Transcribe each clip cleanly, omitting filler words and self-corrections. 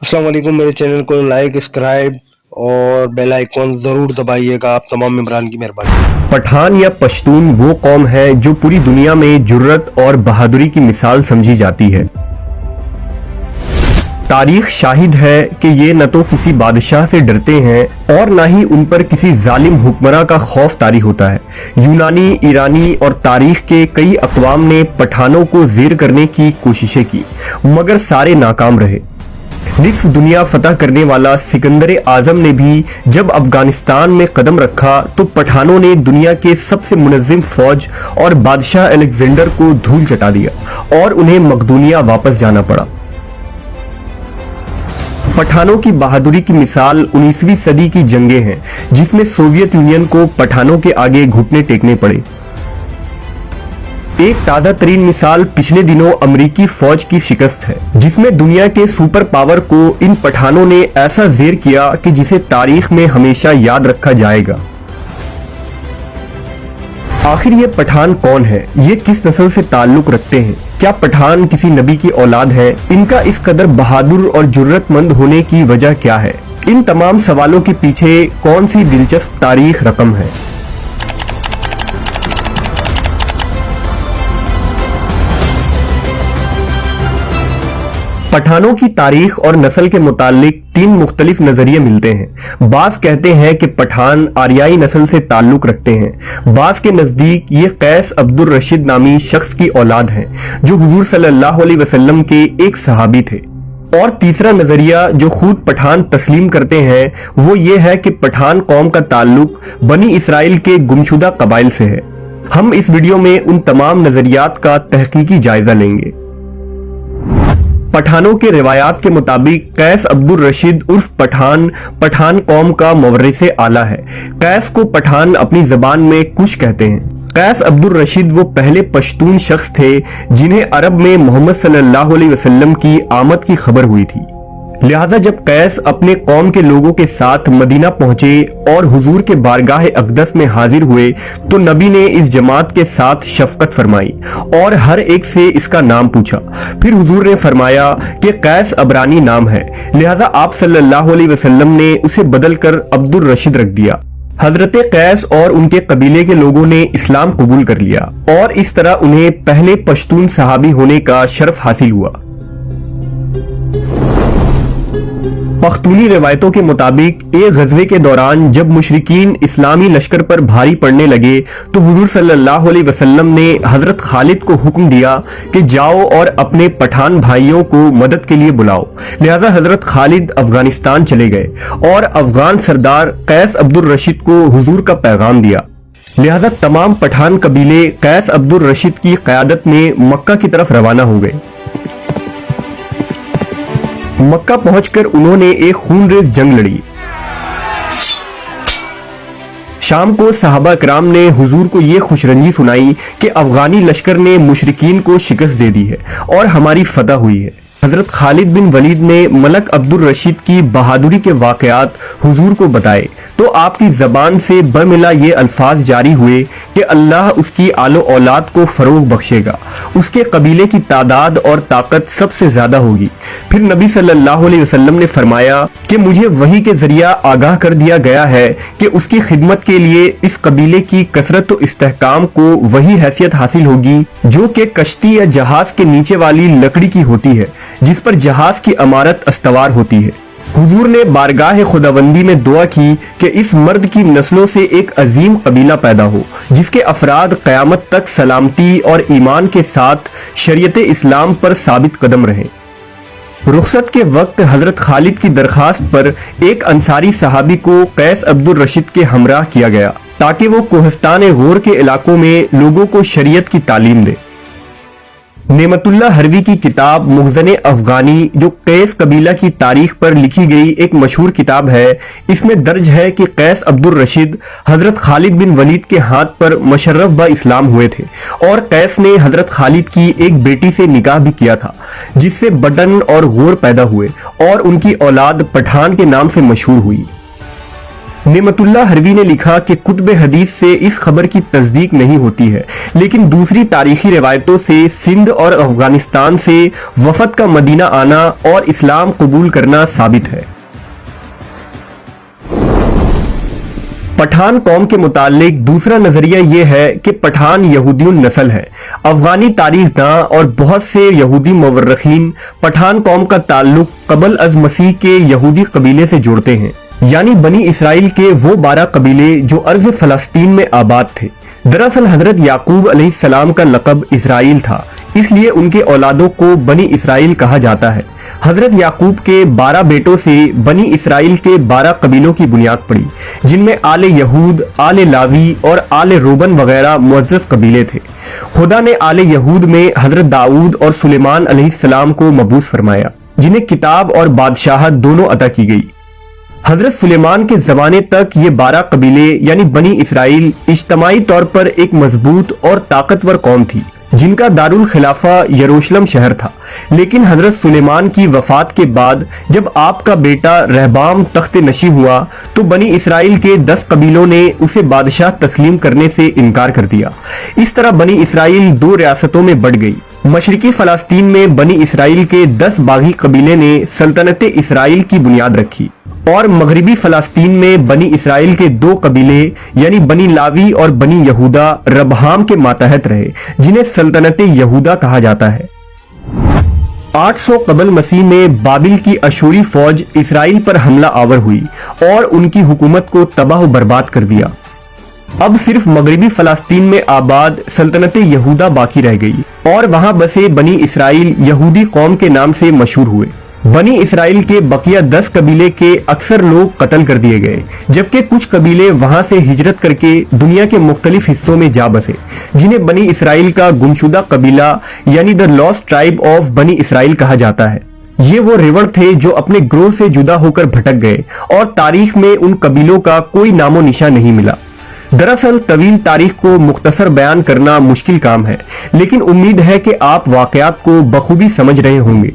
अस्सलाम वालेकुम। मेरे चैनल को लाइक, सब्सक्राइब और बेल आइकॉन ज़रूर दबाइएगा। आप तमाम मेंबरान की मेहरबानी। पठान या पश्तून वो कौम है जो पूरी दुनिया में जुर्रत और बहादुरी की मिसाल समझी जाती है। तारीख शाहिद है कि ये न तो किसी बादशाह से डरते हैं और ना ही उन पर किसी जालिम हुक्मरां का खौफ तारी होता है। यूनानी, ईरानी और तारीख के कई अक़वाम ने पठानों को ज़ेर करने की कोशिशें की, मगर सारे नाकाम रहे। निस्फ दुनिया फतह करने वाला सिकंदर आजम ने भी जब अफगानिस्तान में कदम रखा तो पठानों ने दुनिया के सबसे मुनज़्ज़िम फौज और बादशाह अलेक्जेंडर को धूल चटा दिया और उन्हें मकदूनिया वापस जाना पड़ा। पठानों की बहादुरी की मिसाल 19वीं सदी की जंगें हैं, जिसमें सोवियत यूनियन को पठानों के आगे घुटने टेकने पड़े। एक ताज़ा तरीन मिसाल पिछले दिनों अमेरिकी फौज की शिकस्त है, जिसमें दुनिया के सुपर पावर को इन पठानों ने ऐसा ज़ेर किया कि जिसे तारीख में हमेशा याद रखा जाएगा। आखिर ये पठान कौन है? ये किस नस्ल से ताल्लुक रखते हैं? क्या पठान किसी नबी की औलाद है? इनका इस कदर बहादुर और जुर्रतमंद होने की वजह क्या है? इन तमाम सवालों के पीछे कौन सी दिलचस्प तारीख रकम है? पठानों की तारीख और नस्ल के मुतालिक तीन मुख्तलिफ नजरिए मिलते हैं। बाज कहते हैं कि पठान आर्याई नस्ल से ताल्लुक रखते हैं। बाज के नजदीक ये कैस अब्दुल रशीद नामी शख्स की औलाद हैं, जो हुजूर सल्लल्लाहु अलैहि वसल्लम के एक सहाबी थे। और तीसरा नजरिया जो खुद पठान तस्लीम करते हैं वो ये है कि पठान कौम का ताल्लुक बनी इसराइल के गुमशुदा कबाइल से है। हम इस वीडियो में उन तमाम नजरियात का तहकीकी जायजा लेंगे। पठानों के रिवायात के मुताबिक कैस अब्दुल रशीद उर्फ पठान पठान कौम का मवर्रिसे आला है। कैस को पठान अपनी जबान में कुश कहते हैं। कैस अब्दुल रशीद वो पहले पश्तून शख्स थे जिन्हें अरब में मोहम्मद सल्लल्लाहु अलैहि वसल्लम की आमद की खबर हुई थी। लिहाजा जब कैस अपने कौम के लोगों के साथ मदीना पहुंचे और हुजूर के बारगाह अक़दस में हाजिर हुए तो नबी ने इस जमात के साथ शफकत फरमाई और हर एक से इसका नाम पूछा। फिर हुजूर ने फरमाया कि कैस अबरानी नाम है, लिहाजा आप सल्लल्लाहु अलैहि वसल्लम ने उसे बदलकर अब्दुल रशीद रख दिया। हजरत कैस और उनके कबीले के लोगों ने इस्लाम कबूल कर लिया और इस तरह उन्हें पहले पश्तून सहाबी होने का शर्फ हासिल हुआ। पख्तूनी रिवायतों के मुताबिक एक गज़वे के दौरान जब मुशरिकीन इस्लामी लश्कर पर भारी पड़ने लगे तो हुजूर सल्लल्लाहु अलैहि वसल्लम ने हजरत खालिद को हुक्म दिया कि जाओ और अपने पठान भाइयों को मदद के लिए बुलाओ। लिहाजा हजरत खालिद अफगानिस्तान चले गए और अफगान सरदार कैस अब्दुल रशीद को हुजूर का पैगाम दिया। लिहाजा तमाम पठान कबीले कैस अब्दुल रशीद की क़यादत में मक्का की तरफ रवाना हो गए। मक्का पहुंचकर उन्होंने एक खूनरेज जंग लड़ी। शाम को सहाबा कराम ने हुजूर को ये खुशरंजी सुनाई कि अफगानी लश्कर ने मुशरिकीन को शिकस्त दे दी है और हमारी फतह हुई है। हजरत खालिद बिन वलीद ने मलक अब्दुल रशीद की बहादुरी के वाकयात हुजूर को बताए तो आपकी जबान से बमिला ये अल्फाज जारी हुए कि अल्लाह उसकी आलो औलाद को फरोग बख्शेगा, उसके कबीले की तादाद और ताकत सबसे ज्यादा होगी। फिर नबी सल्लल्लाहु अलैहि वसल्लम ने फरमाया कि मुझे वही के जरिया आगाह कर दिया गया है कि उसकी खिदमत के लिए इस कबीले की कसरत और इस्तेहकाम को वही हैसियत हासिल होगी जो कि कश्ती या जहाज के नीचे वाली लकड़ी की होती है, जिस पर जहाज की अमारत अस्तवार होती है। हुजूर ने बारगाह खुदाबंदी में दुआ की कि इस मर्द की नस्लों से एक अजीम कबीला पैदा हो जिसके अफराद क़यामत तक सलामती और ईमान के साथ शरीयत इस्लाम पर साबित कदम रहें। रुखसत के वक्त हजरत खालिद की दरखास्त पर एक अंसारी सहाबी को कैस अब्दुल रशीद के हमराह किया गया ताकि वो कोहस्तान गौर के इलाकों में लोगों को शरीयत की तालीम दे। नेमतुल्लाह हरवी की किताब मुग़ज़ने अफ़गानी, जो कैस कबीला की तारीख पर लिखी गई एक मशहूर किताब है, इसमें दर्ज है कि कैस अब्दुल रशीद हजरत खालिद बिन वलीद के हाथ पर मशर्रफ बा इस्लाम हुए थे और कैस ने हजरत खालिद की एक बेटी से निकाह भी किया था जिससे बटन और गौर पैदा हुए और उनकी औलाद पठान के नाम से मशहूर हुई। नेमतुल्लाह हरवी ने लिखा कि कुतुब हदीस से इस खबर की तस्दीक नहीं होती है, लेकिन दूसरी तारीखी रिवायतों से सिंध और अफगानिस्तान से वफद का मदीना आना और इस्लाम कबूल करना साबित है। पठान कौम के मुतालिक दूसरा नजरिया यह है कि पठान यहूदियुन नस्ल है। अफगानी तारीखदां और बहुत से यहूदी मुवर्रिखीन पठान कौम का ताल्लुक कबल अज मसीह के यहूदी कबीले से जोड़ते हैं, यानी बनी इसराइल के वो 12 कबीले जो अर्ज फलस्तीन में आबाद थे। दरअसल हजरत याकूब अलैहिस्सलाम का लक़ब इसराइल था, इसलिए उनके औलादों को बनी इसराइल कहा जाता है। हजरत याकूब के 12 बेटों से बनी इसराइल के 12 कबीलों की बुनियाद पड़ी, जिनमें आले यहूद, आले लावी और आले रूबन वगैरह मुअज़्ज़ज़ कबीले थे। खुदा ने आले यहूद में हजरत दाऊद और सुलेमान अलैहिस्सलाम को मबूस फरमाया, जिन्हें किताब और बादशाहत दोनों अता की गई। हजरत सुलेमान के जमाने तक ये 12 कबीले यानी बनी इसराइल इज्तमाई तौर पर एक मजबूत और ताकतवर कौम थी, जिनका दारुल खिलाफा यरूशलेम शहर था। लेकिन हजरत सुलेमान की वफात के बाद जब आपका बेटा रहबाम तख्त नशी हुआ तो बनी इसराइल के 10 कबीलों ने उसे बादशाह तस्लीम करने से इनकार कर दिया। इस तरह बनी इसराइल 2 रियासतों में बढ़ गई। मशरिकी फलस्तीन में बनी इसराइल के 10 बागी कबीले ने सल्तनत इसराइल की बुनियाद रखी और मगरिबी फलस्तीन में बनी इसराइल के 2 कबीले यानी बनी लावी और बनी यहूदा रबहाम के मातहत रहे, जिन्हें सल्तनत यहूदा कहा जाता है। 800 कबल मसीह में बाबिल की अशूरी फौज इसराइल पर हमला आवर हुई और उनकी हुकूमत को तबाह बर्बाद कर दिया। अब सिर्फ मगरिबी फलस्तीन में आबाद सल्तनत यहूदा बाकी रह गई और वहां बसे बनी इसराइल यहूदी कौम के नाम से मशहूर हुए। बनी इसराइल के बकिया 10 कबीले के अक्सर लोग कत्ल कर दिए गए, जबकि कुछ कबीले वहां से हिजरत करके दुनिया के मुख्तलिफ हिस्सों में जा बसे, जिन्हें बनी इसराइल का गुमशुदा कबीला यानी द लॉस्ट ट्राइब ऑफ बनी इसराइल कहा जाता है। ये वो रिवड़ थे जो अपने ग्रोह से जुदा होकर भटक गए और तारीख में उन कबीलों का कोई नामो निशान नहीं मिला। दरअसल तवील तारीख को मुख्तसर बयान करना मुश्किल काम है, लेकिन उम्मीद है कि आप वाकयात को बखूबी समझ रहे होंगे।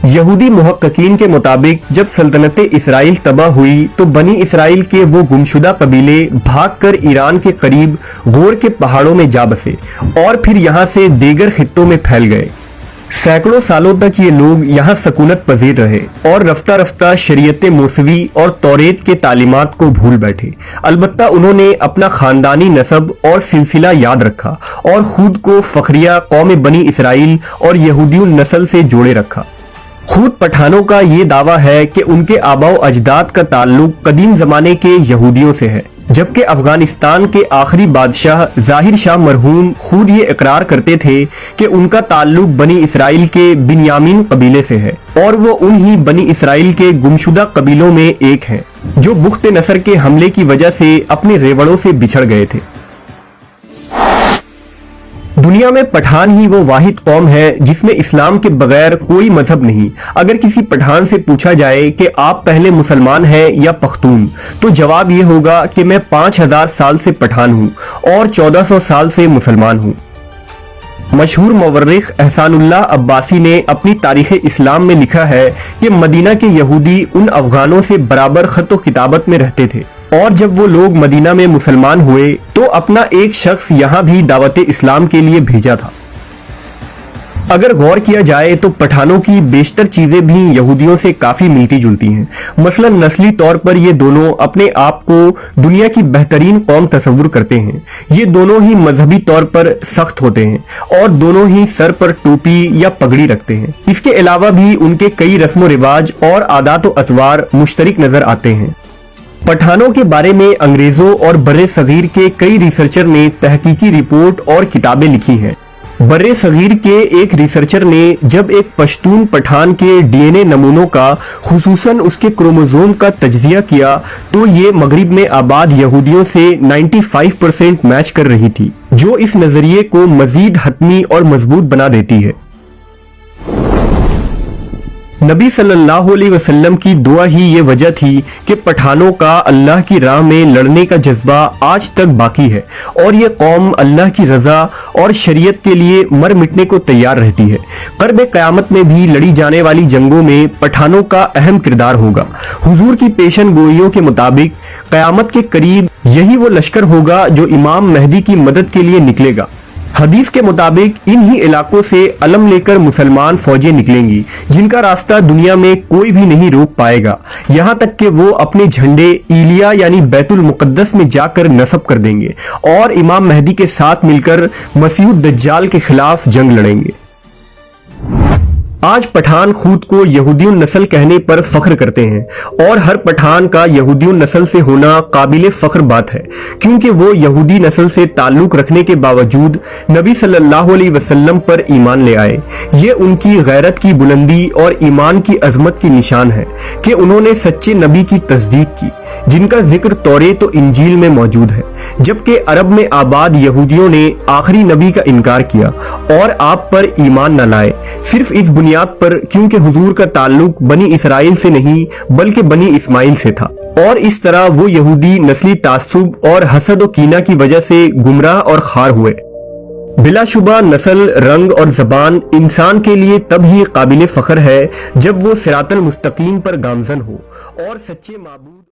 यहूदी मुहक्किकीन के मुताबिक जब सल्तनत इसराइल तबाह हुई तो बनी इसराइल के वो गुमशुदा कबीले भागकर ईरान के करीब गोर के पहाड़ों में जा बसे और फिर यहाँ से दीगर खित्तों में फैल गए। सैकड़ों सालों तक ये लोग यहाँ सकूनत पजीर रहे और रफ्ता रफ्ता शरीयत मूसवी और तौरेत के तालीमात को भूल बैठे। अलबत्ता उन्होंने अपना खानदानी नसब और सिलसिला याद रखा और खुद को फखरिया कौम बनी इसराइल और यहूदियुन नस्ल से जोड़े रखा। खुद पठानों का ये दावा है कि उनके आबाओ अजदाद का ताल्लुक कदीम जमाने के यहूदियों से है, जबकि अफगानिस्तान के आखिरी बादशाह जाहिर शाह मरहूम खुद ये इकरार करते थे कि उनका ताल्लुक बनी इसराइल के बिन्यामीन कबीले से है और वो उन्हीं बनी इसराइल के गुमशुदा कबीलों में एक हैं, जो बुख्त नसर के हमले की वजह से अपने रेवड़ों से बिछड़ गए थे। दुनिया में पठान ही वो वाहिद कौम है जिसमें इस्लाम के बगैर कोई मजहब नहीं। अगर किसी पठान से पूछा जाए कि आप पहले मुसलमान हैं या पख्तून, तो जवाब ये होगा कि मैं 5000 साल से पठान हूँ और 1400 साल से मुसलमान हूँ। मशहूर मुवर्रिख एहसानुल्लाह अब्बासी ने अपनी तारीख इस्लाम में लिखा है कि मदीना के यहूदी उन अफगानों से बराबर खत व किताबत में रहते थे और जब वो लोग मदीना में मुसलमान हुए तो अपना एक शख्स यहाँ भी दावत इस्लाम के लिए भेजा था। अगर गौर किया जाए तो पठानों की बेशतर चीजें भी यहूदियों से काफी मिलती जुलती हैं। मसलन नस्ली तौर पर ये दोनों अपने आप को दुनिया की बेहतरीन कौम तस्वुर करते हैं। ये दोनों ही मजहबी तौर पर सख्त होते हैं और दोनों ही सर पर टोपी या पगड़ी रखते हैं। इसके अलावा भी उनके कई रस्म रिवाज और आदात व अतवार मुश्तरक नजर आते हैं। पठानों के बारे में अंग्रेजों और बर्रे सगीर के कई रिसर्चर ने तहकीकी रिपोर्ट और किताबें लिखी हैं। बर्रे सगीर के एक रिसर्चर ने जब एक पश्तून पठान के डीएनए नमूनों का खुसूसन उसके क्रोमोसोम का तज्जिया किया तो ये मगरिब में आबाद यहूदियों से 95% मैच कर रही थी, जो इस नजरिए को मजीद हतमी और मजबूत बना देती है। नबी सल्लल्लाहु अलैहि वसल्लम की दुआ ही ये वजह थी कि पठानों का अल्लाह की राह में लड़ने का जज्बा आज तक बाकी है और ये कौम अल्लाह की रजा और शरीयत के लिए मर मिटने को तैयार रहती है। क़र्ब क़यामत में भी लड़ी जाने वाली जंगों में पठानों का अहम किरदार होगा। हुजूर की पेशन गोइयों के मुताबिक क़यामत के करीब यही वो लश्कर होगा जो इमाम मेहदी की मदद के लिए निकलेगा। हदीस के मुताबिक इन ही इलाकों से अलम लेकर मुसलमान फौजें निकलेंगी जिनका रास्ता दुनिया में कोई भी नहीं रोक पाएगा, यहाँ तक कि वो अपने झंडे ईलिया यानी बैतुल मुक़द्दस में जाकर नस्ब कर देंगे और इमाम मेहदी के साथ मिलकर मसीह दज्जाल के खिलाफ जंग लड़ेंगे। आज पठान खुद को यहूदियुन नस्ल कहने पर फख्र करते हैं और हर पठान का यहूदियुन नस्ल से होना काबिले फख्र बात है, क्योंकि वो यहूदी नस्ल से ताल्लुक रखने के बावजूद नबी सल्लल्लाहु अलैहि वसल्लम पर ईमान ले आए। ये उनकी गैरत की बुलंदी और ईमान की अजमत की निशान है कि उन्होंने सच्चे नबी की तस्दीक की, जिनका जिक्र तौरेत और इंजील में मौजूद है, जबकि अरब में आबाद यहूदियों ने आखिरी नबी का इनकार किया और आप पर ईमान न लाए, सिर्फ इस बुनियाद पर क्योंकि हुजूर का ताल्लुक बनी इसराइल से नहीं बल्कि बनी इस्माइल से था। और इस तरह वो यहूदी नस्ली तासुब और हसद और कीना की वजह से गुमराह और खार हुए। बिलाशुबा नस्ल, रंग और ज़बान इंसान के लिए तब ही काबिल फख्र है जब वो सिरातल मुस्तकीम पर गामजन हो और सच्चे माबूद